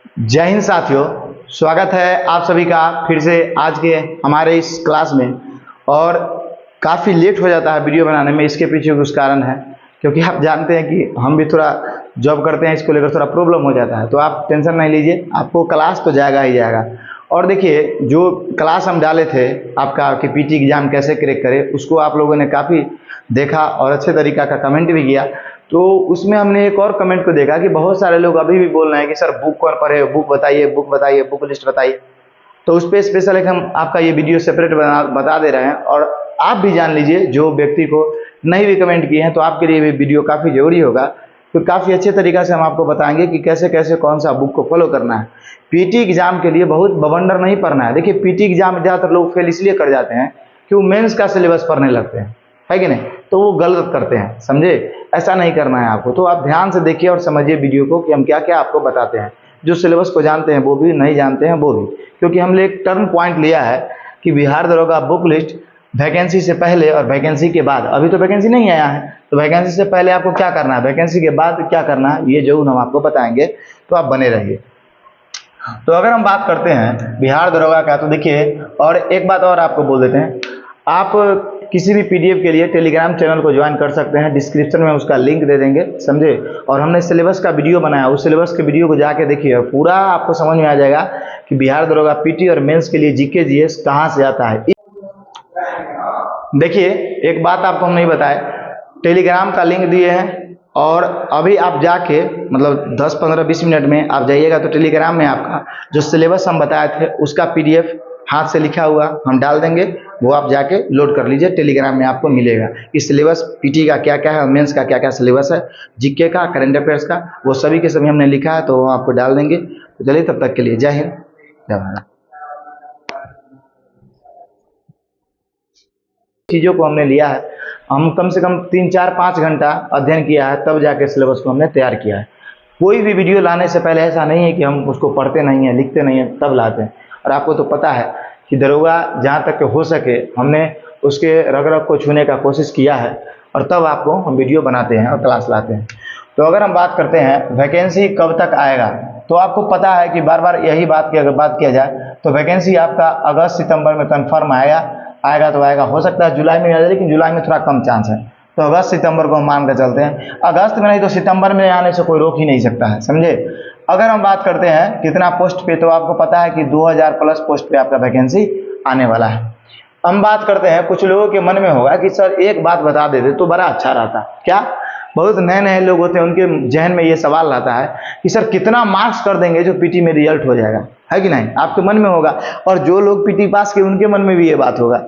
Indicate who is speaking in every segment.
Speaker 1: जय हिंद साथियों, स्वागत है आप सभी का फिर से आज के हमारे इस क्लास में। और काफ़ी लेट हो जाता है वीडियो बनाने में, इसके पीछे कुछ कारण है, क्योंकि आप जानते हैं कि हम भी थोड़ा जॉब करते हैं, इसको लेकर थोड़ा प्रॉब्लम हो जाता है। तो आप टेंशन नहीं लीजिए, आपको क्लास तो जाएगा ही जाएगा। और देखिए, जो क्लास हम डाले थे आपका कि पीटी एग्जाम कैसे क्रैक करें, उसको आप लोगों ने काफ़ी देखा और अच्छे तरीका का कमेंट भी किया। तो उसमें हमने एक और कमेंट को देखा कि बहुत सारे लोग अभी भी बोल रहे हैं कि सर बुक कौन पढ़े, बुक बताइए, बुक बताइए, बुक लिस्ट बताइए। तो उस पर स्पेशल एक हम आपका ये वीडियो सेपरेट बता दे रहे हैं। और आप भी जान लीजिए, जो व्यक्ति को नहीं भी कमेंट किए हैं, तो आपके लिए भी वीडियो काफ़ी जरूरी होगा। तो काफ़ी अच्छे तरीक़ा से हम आपको बताएंगे कि कैसे कैसे कौन सा बुक को फॉलो करना है। पीटी एग्जाम के लिए बहुत बवंडर नहीं पढ़ना है। देखिए, पीटी एग्जाम में ज़्यादातर लोग फेल इसलिए कर जाते हैं कि वो मेंस का सिलेबस पढ़ने लगते हैं, है कि नहीं? तो वो गलत करते हैं, समझे? ऐसा नहीं करना है आपको। तो आप ध्यान से देखिए और समझिए वीडियो को कि हम क्या क्या आपको बताते हैं। जो सिलेबस को जानते हैं वो भी, नहीं जानते हैं वो भी, क्योंकि हमने एक टर्न पॉइंट लिया है कि बिहार दरोगा बुक लिस्ट वैकेंसी से पहले और वैकेंसी के बाद। अभी तो वैकेंसी नहीं आया है, तो वैकेंसी से पहले आपको क्या करना है, वैकेंसी के बाद क्या करना है, ये जो हम आपको बताएंगे। तो आप बने रहिए। तो अगर हम बात करते हैं बिहार दरोगा का, तो देखिए, और एक बात और आपको बोल देते हैं, आप किसी भी पीडीएफ के लिए टेलीग्राम चैनल को ज्वाइन कर सकते हैं। डिस्क्रिप्शन में उसका लिंक दे देंगे, समझे? और हमने सिलेबस का वीडियो बनाया, उस सिलेबस के वीडियो को जाके देखिए, पूरा आपको समझ में आ जाएगा कि बिहार दरोगा पीटी और मेंस के लिए जीके जीएस कहाँ से आता है। देखिए, एक बात आपको हम नहीं बताए, टेलीग्राम का लिंक दिए हैं, और अभी आप जाके मतलब 10, 15, 20 मिनट में आप जाइएगा तो टेलीग्राम में आपका जो सिलेबस हम बताए थे उसका पीडीएफ हाथ से लिखा हुआ हम डाल देंगे, वो आप जाके लोड कर लीजिए, टेलीग्राम में आपको मिलेगा। इस सिलेबस पीटी का क्या क्या है, मेंस का क्या क्या सिलेबस है, जीके का, करंट अफेयर्स का, वो सभी के सभी हमने लिखा है, तो वो आपको डाल देंगे। तो चलिए, तब तक के लिए जय हिंद, जय भारत। चीज़ों को हमने लिया है, हम कम से कम 3, 4, 5 घंटा अध्ययन किया है, तब जाके सिलेबस को हमने तैयार किया है। कोई भी वीडियो लाने से पहले ऐसा नहीं है कि हम उसको पढ़ते नहीं हैं, लिखते नहीं हैं, तब लाते हैं। और आपको तो पता है कि दरोगा जहाँ तक हो सके हमने उसके रग रग को छूने का कोशिश किया है, और तब आपको हम वीडियो बनाते हैं और क्लास लाते हैं। तो अगर हम बात करते हैं वैकेंसी कब तक आएगा, तो आपको पता है कि बार बार यही बात की अगर बात किया जाए तो वैकेंसी आपका अगस्त सितंबर में कन्फर्म आएगा तो आएगा। हो सकता है जुलाई में आ जाए, लेकिन जुलाई में थोड़ा कम चांस है। तो अगस्त सितंबर को हम मान कर चलते हैं, अगस्त में नहीं तो सितंबर में आने से कोई रोक ही नहीं सकता है, समझे? अगर हम बात करते हैं कितना पोस्ट पे, तो आपको पता है कि 2000 प्लस पोस्ट पे आपका वैकेंसी आने वाला है। हम बात करते हैं, कुछ लोगों के मन में होगा कि सर एक बात बता देते तो बड़ा अच्छा रहता। क्या? बहुत नए नए लोग होते हैं, उनके जहन में ये सवाल रहता है कि सर कितना मार्क्स कर देंगे जो पीटी में रिजल्ट हो जाएगा, है कि नहीं? आपके मन में होगा, और जो लोग पीटी पास किए उनके मन में भी ये बात होगा।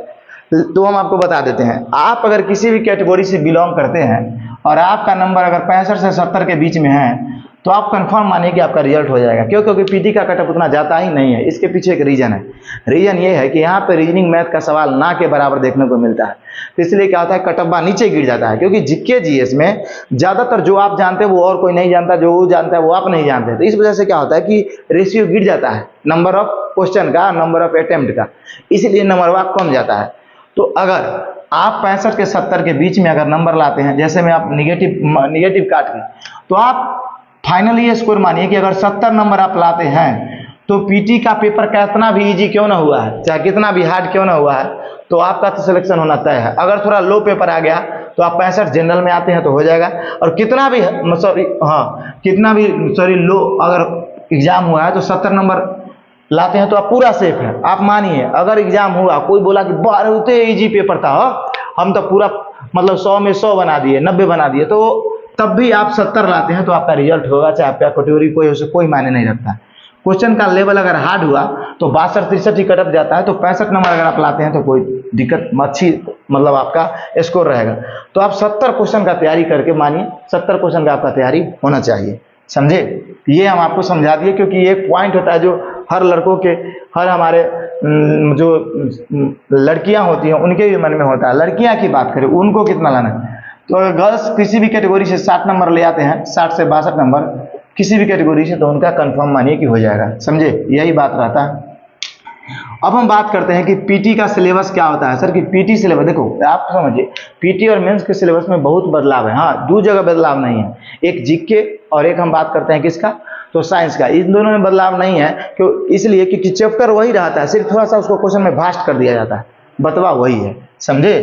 Speaker 1: तो हम आपको बता देते हैं, आप अगर किसी भी कैटेगरी से बिलोंग करते हैं और आपका नंबर अगर 65 से 70 के बीच में है, तो आप कंफर्म मानिए कि आपका रिजल्ट हो जाएगा। क्यों? क्योंकि पीटी का कटअप उतना जाता ही नहीं है। इसके पीछे एक रीजन है। रीजन ये है कि यहाँ पे रीजनिंग मैथ का सवाल ना के बराबर देखने को मिलता है, तो इसलिए क्या होता है, कटअप नीचे गिर जाता है। क्योंकि जीके जीएस में ज्यादातर जो आप जानते हैं वो और कोई नहीं जानता, जो वो जानता है वो आप नहीं जानते। तो इस वजह से क्या होता है कि रेशियो गिर जाता है, नंबर ऑफ क्वेश्चन का, नंबर ऑफ अटेम्प्ट का, इसलिए नंबर कम जाता है। तो अगर आप 65 के 70 के बीच में अगर नंबर लाते हैं, जैसे में आप निगेटिव काट के, तो आप फाइनली ये स्कोर मानिए कि अगर 70 नंबर आप लाते हैं, तो पीटी का पेपर कितना भी इजी क्यों ना हुआ है, चाहे कितना भी हार्ड क्यों ना हुआ है, तो आपका तो सिलेक्शन होना तय है। अगर थोड़ा लो पेपर आ गया तो आप 65 जनरल में आते हैं तो हो जाएगा। और कितना भी लो अगर एग्जाम हुआ है तो 70 नंबर लाते हैं तो आप पूरा सेफ है। आप मानिए, अगर एग्जाम हुआ, कोई बोला कि बहुत इजी पेपर था, हम तो पूरा मतलब 100 में 100 बना दिए, 90 बना दिए, तो तब भी आप 70 लाते हैं तो आपका रिजल्ट होगा, चाहे आपका कैटेगरी कोई हो, कोई मायने नहीं रखता। क्वेश्चन का लेवल अगर हार्ड हुआ तो 62-63 ही कटअप जाता है, तो 65 नंबर अगर आप लाते हैं तो कोई दिक्कत, अच्छी मतलब आपका स्कोर रहेगा। तो आप 70 क्वेश्चन का तैयारी करके मानिए, 70 क्वेश्चन का आपका तैयारी होना चाहिए, समझे? ये हम आपको समझा दिए, क्योंकि ये पॉइंट होता है जो हर लड़कों के, हर हमारे जो लड़कियां होती हैं उनके भी मन में होता है। लड़कियां की बात करें, उनको कितना लाना है, तो अगर गर्ल्स किसी भी कैटेगरी से 60 नंबर ले आते हैं, 60 से 62 नंबर किसी भी कैटेगरी से, तो उनका कंफर्म मानिए कि हो जाएगा, समझे? यही बात रहता है। अब हम बात करते हैं कि पीटी का सिलेबस क्या होता है। सर कि पीटी सिलेबस, देखो आप समझिए, पीटी और मेंस के सिलेबस में बहुत बदलाव है। हाँ, दो जगह बदलाव नहीं है, एक जीके और एक हम बात करते हैं किसका, तो साइंस का। इन दोनों में बदलाव नहीं है, क्यों? इसलिए क्योंकि चैप्टर वही रहता है, सिर्फ थोड़ा सा उसको क्वेश्चन में भास्ट कर दिया जाता है, बतवा वही है, समझे।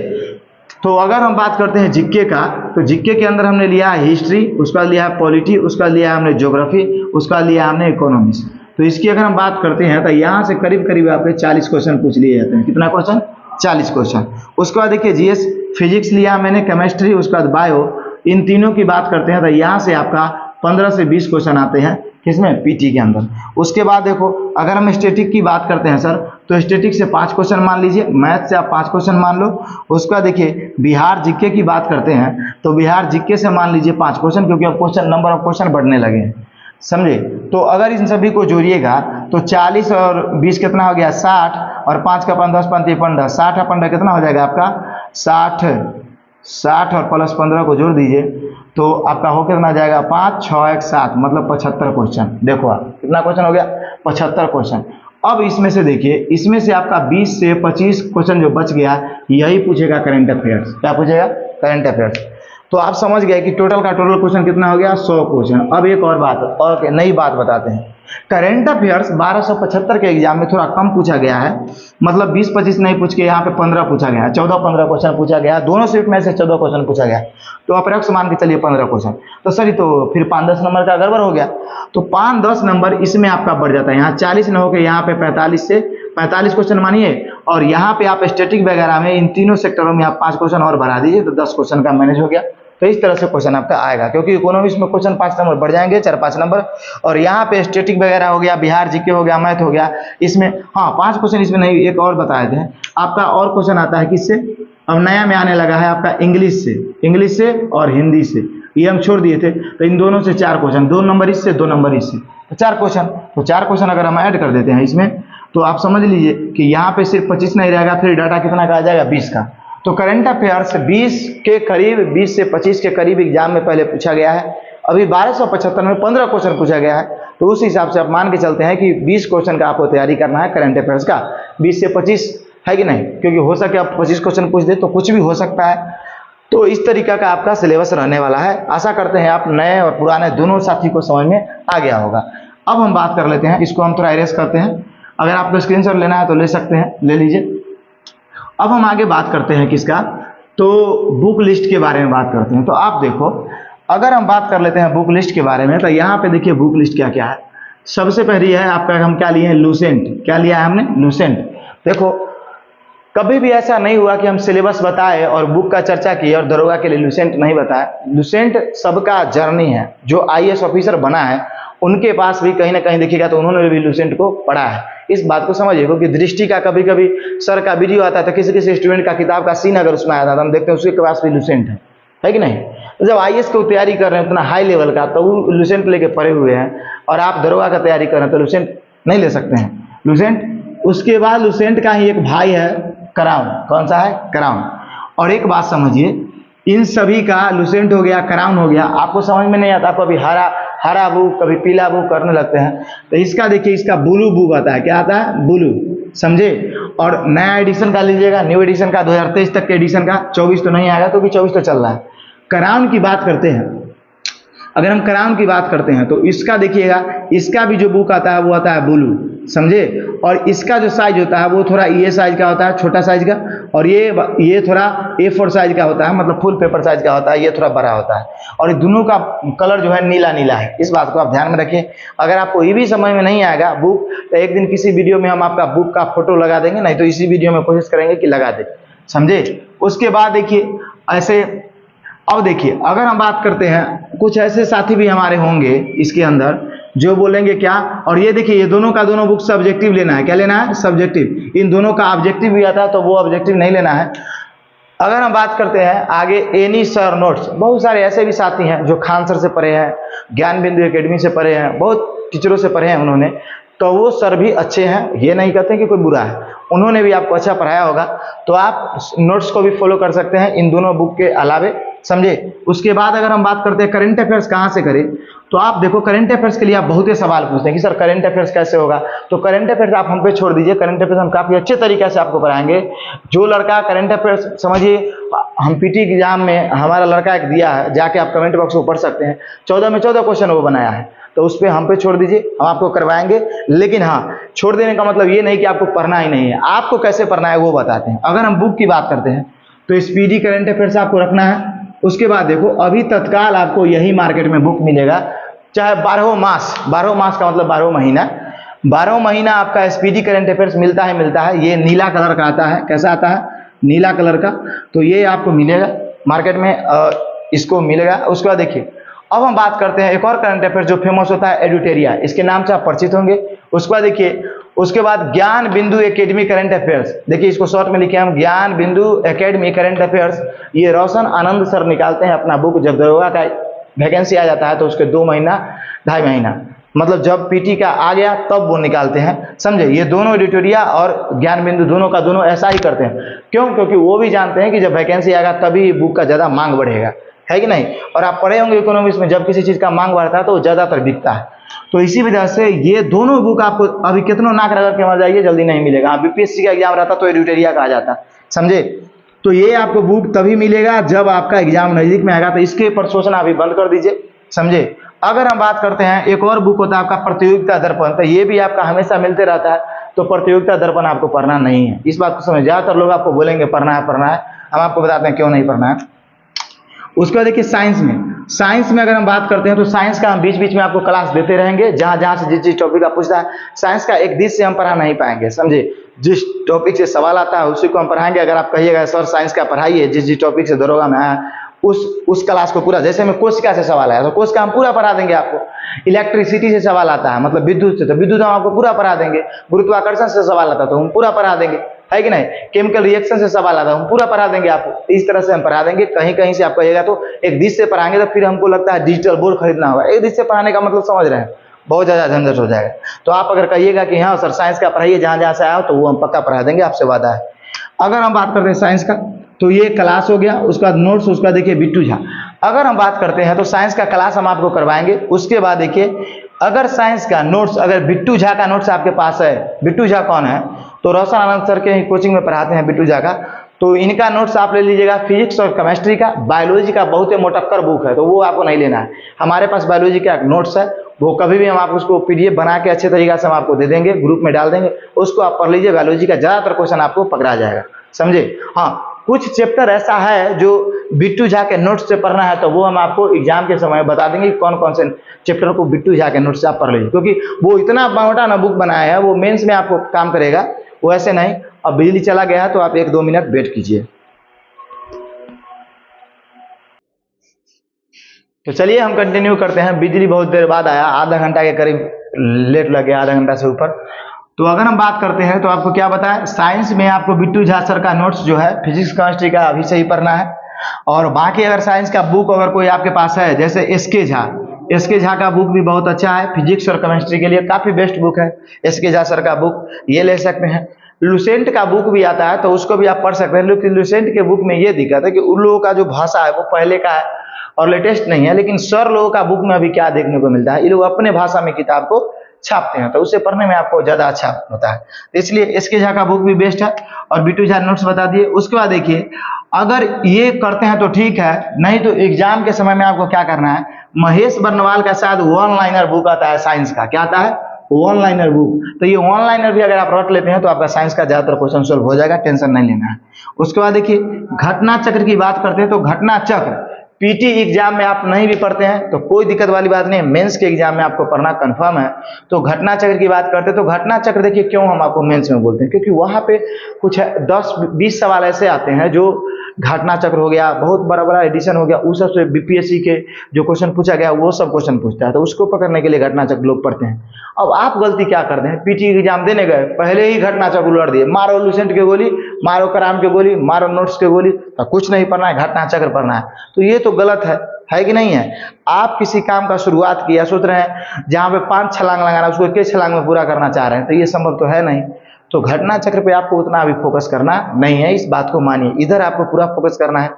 Speaker 1: तो अगर हम बात करते हैं जीके का, तो जीके के अंदर हमने लिया है हिस्ट्री, उसका लिया है पॉलिटी, उसका लिया है हमने ज्योग्राफी, उसका लिया हमने इकोनॉमिक्स। तो इसकी अगर हम बात करते हैं तो यहाँ से करीब करीब आपके 40 क्वेश्चन पूछ लिए जाते हैं। कितना क्वेश्चन? 40 क्वेश्चन। उसके बाद देखिए जीएस, फिजिक्स लिया मैंने, केमिस्ट्री, उसके बाद बायो, इन तीनों की बात करते हैं तो यहाँ से आपका 15 से 20 क्वेश्चन आते हैं, किसमें? पीटी के अंदर। उसके बाद देखो अगर हम स्टैटिक की बात करते हैं सर, तो स्टैटिक से 5 क्वेश्चन मान लीजिए, मैथ से आप 5 क्वेश्चन मान लो। उसका देखिए बिहार जीके की बात करते हैं तो बिहार जीके से मान लीजिए 5 क्वेश्चन, क्योंकि अब क्वेश्चन नंबर ऑफ क्वेश्चन बढ़ने लगे हैं, समझे। तो अगर इन सभी को जोड़िएगा तो 40 और 20 कितना हो गया? 60, और 5 का 5 10 5 15, 60 और 15 कितना हो जाएगा आपका? 60 और प्लस 15 को जोड़ दीजिए तो आपका हो कितना जाएगा? 5 6 1 7, मतलब 75 क्वेश्चन। देखो आप कितना क्वेश्चन हो गया? 75 क्वेश्चन। अब इसमें से देखिए, इसमें से आपका 20 से 25 क्वेश्चन जो बच गया, यही पूछेगा करंट अफेयर्स। क्या पूछेगा? Current affairs. तो आप समझ गए कि टोटल का टोटल क्वेश्चन कितना हो गया? 100 क्वेश्चन। अब एक और बात, और नई बात बताते हैं। करंट अफेयर्स 1275 के एग्जाम में थोड़ा कम पूछा गया है, मतलब 20-25 नहीं पूछ के यहाँ पे 15 पूछा गया है, 14-15 क्वेश्चन पूछा गया है, दोनों शिफ्ट में से 14 क्वेश्चन पूछा गया है, तो अप्रॉक्स मान के चलिए 15 क्वेश्चन। तो सर तो फिर 5-10 नंबर का गड़बड़ हो गया, तो 5-10 नंबर इसमें आपका बढ़ जाता है। यहाँ 40 न होकर यहाँ पे 45 से 45 क्वेश्चन मानिए, और यहाँ पे आप स्टैटिक वगैरह में इन तीनों सेक्टरों में आप 5 क्वेश्चन और बढ़ा दीजिए तो 10 क्वेश्चन का मैनेज हो गया। तो इस तरह से क्वेश्चन आपका आएगा, क्योंकि इकोनॉमिक्स में क्वेश्चन 5 नंबर बढ़ जाएंगे, 4-5 नंबर, और यहाँ पे स्टैटिक वगैरह हो गया, बिहार जीके हो गया, मैथ हो गया, इसमें हाँ 5 क्वेश्चन इसमें नहीं, एक और बताए थे आपका, और क्वेश्चन आता है किससे? अब नया में आने लगा है आपका इंग्लिश से और हिंदी से, ये हम छोड़ दिए थे। तो इन दोनों से 4 क्वेश्चन, 2 नंबर इससे, 2 नंबर इससे, तो 4 क्वेश्चन। तो 4 क्वेश्चन अगर हम ऐड कर देते हैं इसमें, तो आप समझ लीजिए कि यहाँ पे सिर्फ 25 नहीं रहेगा, फिर डाटा कितना का आ जाएगा? 20 का। तो करंट अफेयर्स 20 के करीब, 20 से 25 के करीब एग्जाम में पहले पूछा गया है। अभी 1275 में 15 क्वेश्चन पूछा गया है, तो उस हिसाब से आप मान के चलते हैं कि 20 क्वेश्चन का आपको तैयारी करना है करंट अफेयर्स का, 20 से 25, है कि नहीं? क्योंकि हो सके आप 25 क्वेश्चन पूछ दे तो कुछ भी हो सकता है। तो इस तरीका का आपका सिलेबस रहने वाला है। आशा करते हैं आप नए और पुराने दोनों साथी को समझ में आ गया होगा। अब हम बात कर लेते हैं, इसको हम थोड़ा इरेज करते हैं, अगर आपको स्क्रीनशॉट लेना है तो ले सकते हैं, ले लीजिए। अब हम आगे बात करते हैं किसका? तो बुक लिस्ट के बारे में बात करते हैं। तो आप देखो, अगर हम बात कर लेते हैं बुक लिस्ट के बारे में, तो यहाँ पे देखिए बुक लिस्ट क्या क्या है। सबसे पहली है आपका, हम क्या लिए हैं? लूसेंट। क्या लिया है हमने? लूसेंट। देखो कभी भी ऐसा नहीं हुआ कि हम सिलेबस बताए और बुक का चर्चा किए और दरोगा के लिए लूसेंट नहीं बताए। लूसेंट सबका जर्नी है, जो आईएएस ऑफिसर बना है उनके पास भी कहीं ना कहीं देखिएगा तो उन्होंने भी लूसेंट को पढ़ा है। इस बात को समझिए, क्योंकि दृष्टि का कभी कभी सर का वीडियो आता है तो किसी किसी स्टूडेंट का किताब का सीन अगर उसमें आता है तो हम देखते हैं उसके पास भी लूसेंट है कि नहीं। तो जब आईएएस की तैयारी कर रहे हैं उतना हाई लेवल का, तो वो लूसेंट लेके पढ़े हुए हैं, और आप दरोगा का तैयारी कर रहे हैं तो लूसेंट नहीं ले सकते हैं, लूसेंट। उसके बाद लूसेंट का ही एक भाई है क्राउन। कौन सा है? क्राउन। और एक बात समझिए, इन सभी का लूसेंट हो गया, क्राउन हो गया, आपको समझ में नहीं आता, कभी हरा बुक, कभी पीला बुक करने लगते हैं, तो इसका देखिए, इसका ब्लू बुक आता है। क्या आता है? ब्लू, समझे। और नया एडिशन का लीजिएगा, न्यू एडिशन का 2023 तक के एडिशन का, 24 तो नहीं आएगा क्योंकि 24 तो चल रहा है। क्राउन की बात करते हैं, अगर हम क्राउन की बात करते हैं तो इसका देखिएगा, इसका भी जो बुक आता है वो आता है ब्लू, समझे। और इसका जो साइज होता है वो थोड़ा ये साइज का होता है, छोटा साइज का, और ये थोड़ा A4 साइज का होता है, मतलब फुल पेपर साइज का होता है, ये थोड़ा बड़ा होता है। और दोनों का कलर जो है नीला नीला है, इस बात को आप ध्यान में रखिए। अगर आपको ये भी समझ में नहीं आएगा बुक, तो एक दिन किसी वीडियो में हम आपका बुक का फोटो लगा देंगे, नहीं तो इसी वीडियो में कोशिश करेंगे कि लगा दे, समझे। उसके बाद देखिए ऐसे, अब देखिए अगर हम बात करते हैं, कुछ ऐसे साथी भी हमारे होंगे इसके अंदर जो बोलेंगे क्या, और ये देखिए ये दोनों का दोनों बुक सब्जेक्टिव लेना है। क्या लेना है? सब्जेक्टिव। इन दोनों का ऑब्जेक्टिव भी आता है तो वो ऑब्जेक्टिव नहीं लेना है। अगर हम बात करते हैं आगे एनी सर नोट्स, बहुत सारे ऐसे भी साथी हैं जो खान सर से पढ़े हैं, ज्ञान बिंदु एकेडमी से पढ़े हैं, बहुत टीचरों से पढ़े हैं उन्होंने, तो वो सर भी अच्छे हैं, ये नहीं कहते कि कोई बुरा है, उन्होंने भी आपको अच्छा पढ़ाया होगा, तो आप नोट्स को भी फॉलो कर सकते हैं इन दोनों बुक के अलावे, समझे। उसके बाद अगर हम बात करते हैं करंट अफेयर्स कहाँ से करें, तो आप देखो करंट अफेयर्स के लिए आप बहुत ही सवाल पूछते हैं कि सर करंट अफेयर्स कैसे होगा, तो करंट अफेयर्स आप हम पे छोड़ दीजिए, करंट अफेयर्स हम काफ़ी अच्छे तरीके से आपको पढ़ाएंगे। जो लड़का करंट अफेयर्स, समझिए हम पीटी एग्जाम में हमारा लड़का एक दिया है, जाके आप कमेंट बॉक्स में पढ़ सकते हैं, 14 में 14 क्वेश्चन वो बनाया है। तो उस पर हम पे छोड़ दीजिए, हम आपको करवाएंगे। लेकिन हाँ, छोड़ देने का मतलब ये नहीं कि आपको पढ़ना ही नहीं है, आपको कैसे पढ़ना है वो बताते हैं। अगर हम बुक की बात करते हैं तो स्पीडी करंट अफेयर्स आपको रखना है। उसके बाद देखो, अभी तत्काल आपको यही मार्केट में बुक मिलेगा, चाहे 12 मास, 12 मास का मतलब 12 महीना, 12 महीना आपका स्पीडी करंट अफेयर्स मिलता है। ये नीला कलर का आता है, कैसा आता है, नीला कलर का। तो ये आपको मिलेगा मार्केट में, इसको मिलेगा। उसके बाद देखिए, अब हम बात करते हैं एक और करंट अफेयर जो फेमस होता है, एडिटोरिया, इसके नाम से आप परिचित होंगे। उसके बाद देखिए, उसके बाद ज्ञान बिंदु एकेडमी करंट अफेयर्स, देखिए इसको शॉर्ट में लिखे हम ज्ञान बिंदु एकेडमी करंट अफेयर्स। ये रोशन आनंद सर निकालते हैं अपना बुक, जब दरोगा का वैकेंसी आ जाता है तो उसके 2 महीना 2.5 महीना, मतलब जब पीटी का आ गया तब वो निकालते हैं, समझे। ये दोनों एडिटोरिया और ज्ञान बिंदु दोनों का दोनों ऐसा ही करते हैं। क्यों? क्योंकि वो भी जानते हैं कि जब वैकेंसी आएगा तभी बुक का ज़्यादा मांग बढ़ेगा, है कि नहीं। और आप पढ़े होंगे इकोनॉमिक्स में, जब किसी चीज़ का मांग बढ़ता है तो वो ज़्यादातर बिकता है। तो इसी वजह से ये दोनों बुक आपको अभी कितनों नाक रगड़ के मर जाइए, जल्दी नहीं मिलेगा। बीपीएससी का एग्जाम रहता तो एडिटोरिया का आ जाता, समझे। तो ये आपको बुक तभी मिलेगा जब आपका एग्जाम नज़दीक में आएगा, तो इसके ऊपर सोचना अभी बंद कर दीजिए, समझे। अगर हम बात करते हैं, एक और बुक होता है आपका प्रतियोगिता दर्पण, तो ये भी आपका हमेशा मिलते रहता है। तो प्रतियोगिता दर्पण आपको पढ़ना नहीं है, इस बात को समझ। ज़्यादातर लोग आपको बोलेंगे पढ़ना है पढ़ना है, हम आपको बताते हैं क्यों नहीं पढ़ना है। उसके बाद देखिए, साइंस में अगर हम बात करते हैं तो साइंस का हम बीच बीच में आपको क्लास देते रहेंगे, जहाँ जहाँ से जिस टॉपिक का पूछता है। साइंस का एक दिस से हम पढ़ा नहीं पाएंगे, समझे। जिस टॉपिक से सवाल आता है उसी को हम पढ़ाएंगे। अगर आप कहिएगा सर साइंस का पढ़ाइए, जिस टॉपिक से दरोगा में आया उस क्लास को पूरा, जैसे में कोशिका से सवाल आया तो कोशिका हम पूरा पढ़ा देंगे आपको। इलेक्ट्रिसिटी से सवाल आता है, मतलब विद्युत से, तो विद्युत हम आपको पूरा पढ़ा देंगे। गुरुत्वाकर्षण से सवाल आता है तो हम पूरा पढ़ा देंगे, है कि नहीं। केमिकल रिएक्शन से सवाल आता है, हम पूरा पढ़ा देंगे आपको। इस तरह से हम पढ़ा देंगे। कहीं कहीं से आप कहिएगा तो एक दिस से पढ़ाएंगे तो फिर हमको लगता है डिजिटल बोर्ड खरीदना होगा। एक दिस से पढ़ाने का मतलब समझ रहे हैं, बहुत ज़्यादा झंझट हो जाएगा। तो आप अगर कहिएगा कि हाँ सर साइंस का पढ़ाइए, जहाँ जहाँ से आया तो वो हम पक्का पढ़ा देंगे, आपसे वादा है। अगर हम बात करते हैं साइंस का, तो ये क्लास हो गया। उसके बाद नोट्स, उसका देखिए बिट्टू झा। अगर हम बात करते हैं तो साइंस का क्लास हम आपको करवाएंगे। उसके बाद देखिए, अगर साइंस का नोट्स, अगर बिट्टू झा का नोट्स आपके पास है, बिट्टू झा कौन है, तो रोशन आनंद सर के ही कोचिंग में पढ़ाते हैं बिट्टू झा का। तो इनका नोट्स आप ले लीजिएगा, फिजिक्स और केमिस्ट्री का। बायोलॉजी का बहुत ही मोटक्कर बुक है, तो वो आपको नहीं लेना है। हमारे पास बायोलॉजी का नोट्स है, वो कभी भी हम आपको उसको पीडीएफ बना के अच्छे तरीके से हम आपको दे देंगे, ग्रुप में डाल देंगे, उसको आप पढ़ लीजिए। बायोलॉजी का ज़्यादातर क्वेश्चन आपको पकड़ा जाएगा, समझे। हाँ, कुछ चैप्टर ऐसा है जो बिट्टू झा के नोट्स से पढ़ना है, तो वो हम आपको एग्जाम के समय बता देंगे कि कौन कौन से चैप्टर को बिट्टू झा के नोट्स से आप पढ़ लीजिए। क्योंकि वो इतना मोटा ना बुक बनाया है, वो मेंस में आपको काम करेगा, वो ऐसे नहीं। अब बिजली चला गया है तो आप 1-2 मिनट वेट कीजिए। तो चलिए हम कंटिन्यू करते हैं। बिजली बहुत देर बाद आया, आधा घंटा के करीब लेट लग गया, आधा घंटा से ऊपर। तो अगर हम बात करते हैं तो आपको क्या बताएं, साइंस में आपको बिट्टू झा सर का नोट्स जो है फिजिक्स केमिस्ट्री का अभी से ही पढ़ना है। और बाकी अगर साइंस का बुक अगर कोई आपके पास है, जैसे एसके झा का बुक भी बहुत अच्छा है, फिजिक्स और केमिस्ट्री के लिए काफ़ी बेस्ट बुक है। एसके झा सर का बुक ये ले सकते हैं। लुसेंट का बुक भी आता है, तो उसको भी आप पढ़ सकते हैं। लेकिन लुसेंट के बुक में ये दिक्कत है कि उन लोगों का जो भाषा है वो पहले का है और लेटेस्ट नहीं है। लेकिन सर लोगों का बुक में अभी क्या देखने को मिलता है, ये लोग अपने भाषा में किताब को छापते हैं, तो उससे पढ़ने में आपको ज़्यादा अच्छा होता है। तो इसलिए एसके झा का बुक भी बेस्ट है। और बिट्टू झा नोट्स बता दिए। उसके बाद देखिए, अगर ये करते हैं तो ठीक है, नहीं तो एग्जाम के समय में आपको क्या करना है, महेश बर्नवाल का शायद वन लाइनर बुक आता है साइंस का। क्या आता है? One liner book. तो ये वन लाइनर भी अगर आप रट लेते हैं तो आपका साइंस का ज़्यादातर क्वेश्चन सोल्व हो जाएगा, टेंशन नहीं लेना है। उसके बाद देखिए, घटना चक्र की बात करते हैं तो घटना चक्र पीटी एग्जाम में आप नहीं भी पढ़ते हैं तो कोई दिक्कत वाली बात नहीं है, मेंस के एग्जाम में आपको पढ़ना कंफर्म है। तो घटना चक्र की बात करते हैं तो घटना चक्र देखिए क्यों हम आपको मेंस में बोलते हैं, क्योंकि वहाँ पे कुछ 10-20 सवाल ऐसे आते हैं जो घटना चक्र हो गया, बहुत बड़ा बड़ा एडिशन हो गया, उस सबसे बीपीएससी के जो क्वेश्चन पूछा गया वो सब क्वेश्चन पूछता है, तो उसको पकड़ने के लिए घटना चक्र लोग पढ़ते हैं। अब आप गलती क्या करते हैं, पीटी एग्जाम देने गए, पहले ही घटना चक्र उलट दिए, मारो लुसेंट के गोली, मारो कराम के गोली, मारो नोट्स के गोली, तो कुछ नहीं पढ़ना है, घटना चक्र पढ़ना है। तो ये तो गलत है कि नहीं है। आप किसी काम का शुरुआत किया, सोच रहे हैं जहाँ पे 5 छलांग लगाना उसको 1 छलांग में पूरा करना चाह रहे हैं, तो ये संभव तो है नहीं। तो घटना चक्र पे आपको उतना अभी फोकस करना नहीं है, इस बात को मानिए, इधर आपको पूरा फोकस करना है।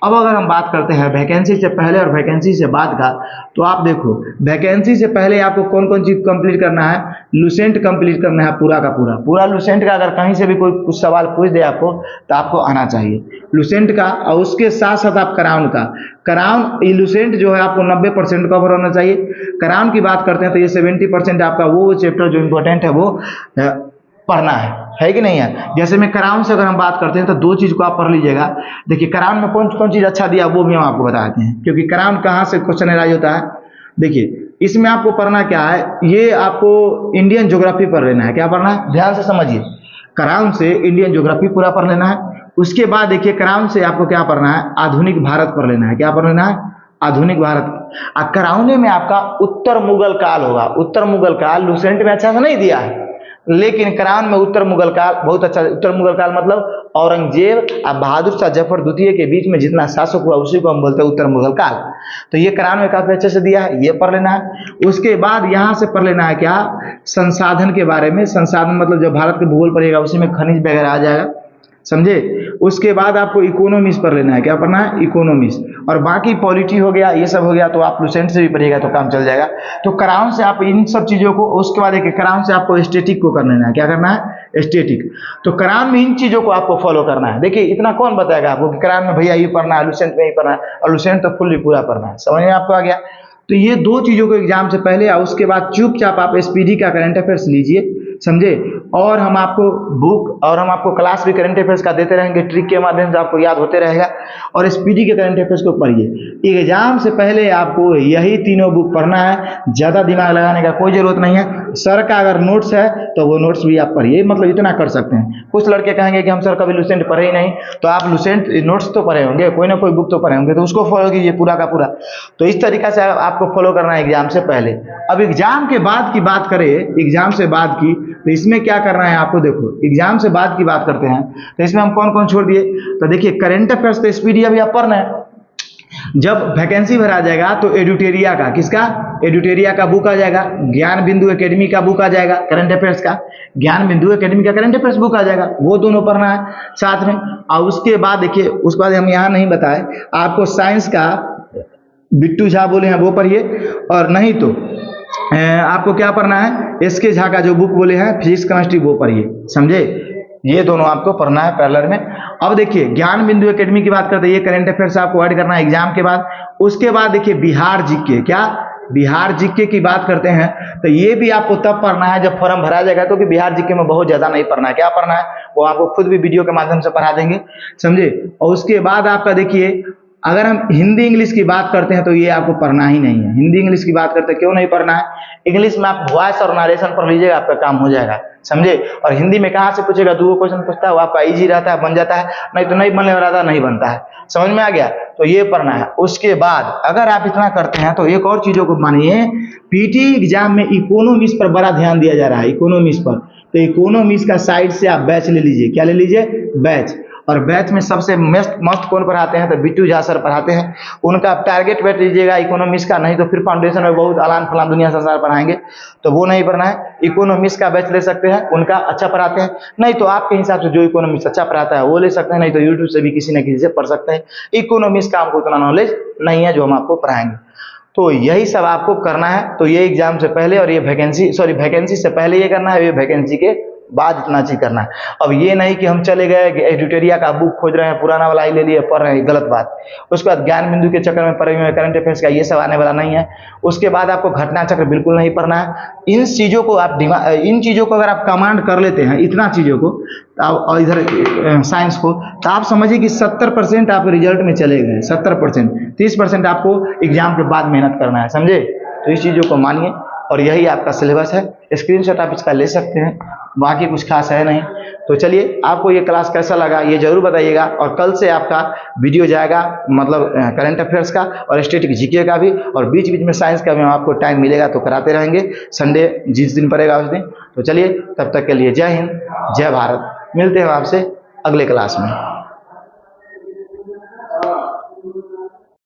Speaker 1: अब अगर हम बात करते हैं वैकेंसी से पहले और वैकेंसी से बाद का, तो आप देखो वैकेंसी से पहले आपको कौन कौन चीज कंप्लीट करना है, लुसेंट कंप्लीट करना है पूरा का पूरा लुसेंट का। अगर कहीं से भी कोई कुछ सवाल पूछ दे आपको तो आपको आना चाहिए लुसेंट का, और उसके साथ साथ आप क्राउन का, क्राउन लुसेंट जो है आपको 90% कवर होना चाहिए। क्राउन की बात करते हैं तो ये 70% आपका वो चैप्टर जो इम्पोर्टेंट है वो पढ़ना है कि नहीं है। जैसे में क्राउन से अगर हम बात करते हैं तो दो चीज को आप पढ़ लीजिएगा। देखिए क्राउन में कौन कौन चीज अच्छा दिया वो भी हम आपको बताते हैं, क्योंकि क्राउन कहाँ से क्वेश्चन एराइज होता है। देखिए इसमें आपको पढ़ना क्या है, ये आपको इंडियन ज्योग्राफी पढ़ लेना है। क्या पढ़ना है, ध्यान से समझिए, क्राउन से इंडियन ज्योग्राफी पूरा पढ़ लेना है। उसके बाद देखिए क्राउन से आपको क्या पढ़ना है, आधुनिक भारत पढ़ लेना है। क्या पढ़ लेना है, आधुनिक भारत। क्राउन में आपका उत्तर मुगल काल होगा। उत्तर मुगल काल लुसेंट में अच्छा से नहीं दिया है, लेकिन क्राउन में उत्तर मुगल काल बहुत अच्छा। उत्तर मुगल काल मतलब औरंगजेब और बहादुर शाह जफर द्वितीय के बीच में जितना शासक हुआ उसी को हम बोलते हैं उत्तर मुगल काल। तो ये क्राउन में काफी अच्छे से दिया है, ये पढ़ लेना है। उसके बाद यहाँ से पढ़ लेना है क्या, संसाधन के बारे में। संसाधन मतलब जब भारत के भूगोल पढ़ेगा उसी में खनिज वगैरह आ जाएगा, समझे। उसके बाद आपको इकोनॉमिक्स पढ़ लेना है। क्या पढ़ना है, इकोनॉमिक्स। और बाकी पॉलिटी हो गया, ये सब हो गया, तो आप लुसेंट से भी पढ़िएगा तो काम चल जाएगा। तो क्राउन से आप इन सब चीज़ों को, उसके बाद देखिए क्राउन से आपको स्टैटिक को कर लेना है। क्या करना है, स्टैटिक। तो क्राउन में इन चीज़ों को आपको फॉलो करना है। देखिए इतना कौन बताएगा आपको कि क्राउन में भैया ये पढ़ना है, लुसेंट में ही पढ़ना है, और लुसेंट तो फुल्ली पूरा पढ़ना है। समझ में आपको आ गया। तो ये दो चीज़ों को एग्जाम से पहले और उसके बाद चुपचाप आप एसपीडी का करंट अफेयर्स लीजिए, समझे। और हम आपको बुक और हम आपको क्लास भी करंट अफेयर्स का देते रहेंगे, ट्रिक के माध्यम से आपको याद होते रहेगा। और एसपीडी के करंट अफेयर्स को पढ़िए। एग्जाम से पहले आपको यही तीनों बुक पढ़ना है, ज़्यादा दिमाग लगाने का कोई ज़रूरत नहीं है। सर का अगर नोट्स है तो वो नोट्स भी आप पढ़िए, मतलब इतना कर सकते हैं। कुछ लड़के कहेंगे कि हम सर कभी लुसेंट पढ़े ही नहीं, तो आप लुसेंट नोट्स तो पढ़े होंगे, कोई ना कोई बुक तो पढ़े होंगे, तो उसको फॉलो कीजिए पूरा का पूरा। तो इस तरीक़ा से आपको फॉलो करना है एग्जाम से पहले। अब एग्जाम के बाद की बात करें, एग्जाम से बाद की, तो इसमें क्या करना है आपको। देखो एग्जाम से बाद की बात करते हैं तो इसमें हम कौन कौन छोड़ दिए। तो देखिए करंट अफेयर्स तो एसपीडी अभी आप पढ़ना है। जब वैकेंसी भरा जाएगा तो एडुटेरिया का, किसका, एडुटेरिया का बुक आ जाएगा। ज्ञान बिंदु एकेडमी का बुक आ जाएगा करंट अफेयर्स का, ज्ञान बिंदु एकेडमी का करंट अफेयर्स बुक आ जाएगा, वो दोनों पढ़ना है साथ में। और उसके बाद देखिए, उसके बाद हम यहाँ नहीं बताए आपको, साइंस का बिट्टू झा बोले हैं वो पढ़िए, और नहीं तो आपको क्या पढ़ना है, एसके झा का जो बुक बोले हैं फिजिक्स केमिस्ट्री वो पढ़िए, समझे। ये दोनों आपको पढ़ना है पैरेलल में। अब देखिए ज्ञान बिंदु एकेडमी की बात करते हैं, ये करंट अफेयर्स आपको ऐड करना है एग्जाम के बाद। उसके बाद देखिए बिहार जीके, क्या, बिहार जीके की बात करते हैं तो ये भी आपको तब पढ़ना है जब फॉर्म भरा जाएगा, क्योंकि बिहार जीके में बहुत ज़्यादा नहीं पढ़ना है। क्या पढ़ना है वो आपको खुद भी वीडियो के माध्यम से पढ़ा देंगे, समझे। और उसके बाद आपका देखिए, अगर हम हिंदी इंग्लिश की बात करते हैं तो ये आपको पढ़ना ही नहीं है। हिंदी इंग्लिश की बात करते हैं, क्यों नहीं पढ़ना है। इंग्लिश में आप वॉइस और नरेशन पढ़ लीजिएगा, आपका काम हो जाएगा, समझे। और हिंदी में कहाँ से पूछेगा, दो क्वेश्चन पूछता है, वो आपका इजी रहता है, बन जाता है, नहीं तो नहीं बनने वाला था, नहीं बनता है। समझ में आ गया। तो ये पढ़ना है। उसके बाद अगर आप इतना करते हैं तो एक और चीज़ों को मानिए, पीटी एग्जाम में इकोनॉमिक्स पर बड़ा ध्यान दिया जा रहा है, इकोनॉमिक्स पर। तो इकोनॉमिक्स का साइड से आप बैच ले लीजिए। क्या ले लीजिए, बैच। और बैच में सबसे मस्त कौन पढ़ाते हैं तो बिट्टू झा सर पढ़ाते हैं। उनका आप टारगेट बैठ लीजिएगा इकोनॉमिक्स का, नहीं तो फिर फाउंडेशन में बहुत अलान फलान दुनिया संसार पढ़ाएंगे, तो वो नहीं पढ़ना है। इकोनॉमिक्स का बैच ले सकते हैं, उनका अच्छा पढ़ाते हैं। नहीं तो आपके हिसाब से जो इकोनॉमिक्स अच्छा पढ़ाता है वो ले सकते हैं, नहीं तो यूट्यूब से भी किसी न किसी से पढ़ सकते हैं। इकोनॉमिक्स का हमको उतना नॉलेज नहीं है जो हम आपको पढ़ाएंगे। तो यही सब आपको करना है। तो ये एग्जाम से पहले और ये वैकेंसी से पहले ये करना है, ये वैकेंसी के बाद इतना चीज करना है। अब ये नहीं कि हम चले गए एडुटेरिया का बुक खोज रहे हैं, पुराना वाला ही ले लिए पढ़ रहे हैं, गलत बात। उसके बाद ज्ञान बिंदु के चक्कर में पढ़े हुए करंट अफेयर्स का ये सब आने वाला नहीं है। उसके बाद आपको घटना चक्र बिल्कुल नहीं पढ़ना है। इन चीज़ों को अगर आप कमांड कर लेते हैं, इतना चीज़ों को, और इधर साइंस को, तो आप समझिए कि 70% आप रिजल्ट में चले गए। 70%, 30% आपको एग्जाम के बाद मेहनत करना है, समझे। तो इस चीज़ों को मानिए, और यही आपका सिलेबस है। स्क्रीनशॉट आप इसका ले सकते हैं, बाकी कुछ खास है नहीं। तो चलिए, आपको ये क्लास कैसा लगा ये जरूर बताइएगा। और कल से आपका वीडियो जाएगा, मतलब करंट अफेयर्स का और स्टैटिक जीके का भी, और बीच बीच में साइंस का भी आपको टाइम मिलेगा तो कराते रहेंगे। संडे जिस दिन पड़ेगा उस दिन। तो चलिए, तब तक के लिए जय हिंद, जय भारत। मिलते हैं आपसे अगले क्लास में।